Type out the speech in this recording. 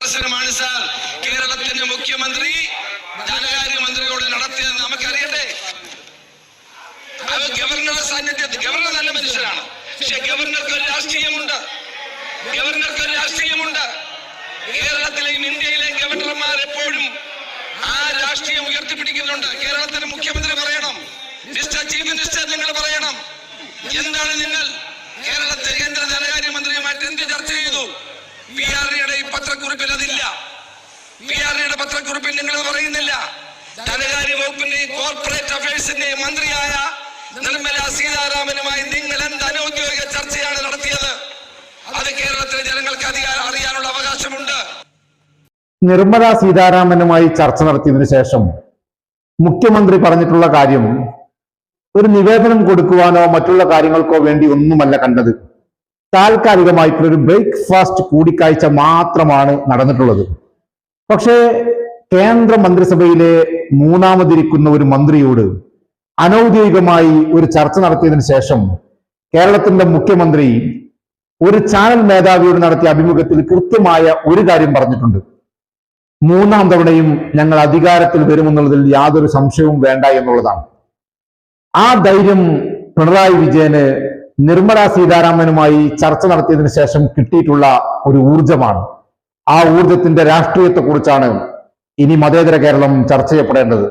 പ്രശ്നമാണ് സാർ. കേരളത്തിന്റെ മുഖ്യമന്ത്രി ധനകാര്യമന്ത്രിയോട് നടത്തിയത് നമുക്കറിയട്ടെ. അത് ഗവർണറുടെ സാന്നിധ്യത്തിൽ, ഗവർണർ നല്ല മനുഷ്യനാണ്, പക്ഷെ ഗവർണർക്ക് ഒരു രാഷ്ട്രീയമുണ്ട്. കേരളത്തിലെയും ഇന്ത്യയിലെയും ഗവർണർമാർ എപ്പോഴും ആ രാഷ്ട്രീയം ഉയർത്തിപ്പിടിക്കുന്നുണ്ട്. കേരളത്തിന്റെ മുഖ്യമന്ത്രി പറയണം, മിസ്റ്റർ ചീഫ് മിനിസ്റ്റർ നിങ്ങൾ പറയണം, എന്താണ് നിങ്ങൾ കേരളത്തിലെ കേന്ദ്ര ധനകാര്യമന്ത്രിയുമായിട്ട് എന്ത് ചർച്ച ചെയ്തു? PRDയുടെ ഈ പത്രക്കുറിപ്പിൽ അതില്ല. PRDയുടെ പത്രക്കുറിപ്പിൽ നിങ്ങൾ പറയുന്നില്ല. ധനകാര്യ വകുപ്പിന്റെയും കോർപ്പറേറ്റ് അഫയേഴ്സിന്റെയും മന്ത്രിയായ നിർമ്മല സീതാരാമനുമായി നിങ്ങൾ എന്ത് അനൗദ്യോഗിക ചർച്ചയാണ് നടത്തിയത്? അത് കേരളത്തിലെ ജനങ്ങൾക്ക് അറിയാനുള്ള അവകാശമുണ്ട്. നിർമ്മല സീതാരാമനുമായി ചർച്ച നടത്തിയതിനു ശേഷം മുഖ്യമന്ത്രി പറഞ്ഞിട്ടുള്ള കാര്യം ഒരു നിവേദനം കൊടുക്കുവാനോ മറ്റുള്ള കാര്യങ്ങൾക്കോ വേണ്ടി ഒന്നുമല്ല കണ്ടത്. താൽക്കാലികമായിട്ടുള്ള ഒരു ബ്രേക്ക്ഫാസ്റ്റ് കൂടിക്കാഴ്ച മാത്രമാണ് നടന്നിട്ടുള്ളത്. പക്ഷേ കേന്ദ്ര മന്ത്രിസഭയിലെ മൂന്നാമതിരിക്കുന്ന ഒരു മന്ത്രിയോട് അനൗദ്യോഗികമായി ഒരു ചർച്ച നടത്തിയതിനു ശേഷം കേരളത്തിന്റെ മുഖ്യമന്ത്രി ഒരു ചാനൽ മേധാവിയോട് നടത്തിയ അഭിമുഖത്തിൽ കൃത്യമായ ഒരു കാര്യം പറഞ്ഞിട്ടുണ്ട്. മൂന്നാം തവണയും ഞങ്ങൾ അധികാരത്തിൽ വരുമെന്നുള്ളതിൽ യാതൊരു സംശയവും വേണ്ട എന്നുള്ളതാണ്. ആ ധൈര്യം പിണറായി വിജയന് നിർമ്മല സീതാരാമനുമായി ചർച്ച നടത്തിയതിനു ശേഷം കിട്ടിയിട്ടുള്ള ഒരു ഊർജമാണ്. ആ ഊർജത്തിന്റെ രാഷ്ട്രീയത്തെക്കുറിച്ചാണ് ഇനി മതേതര കേരളം ചർച്ച ചെയ്യപ്പെടേണ്ടത്.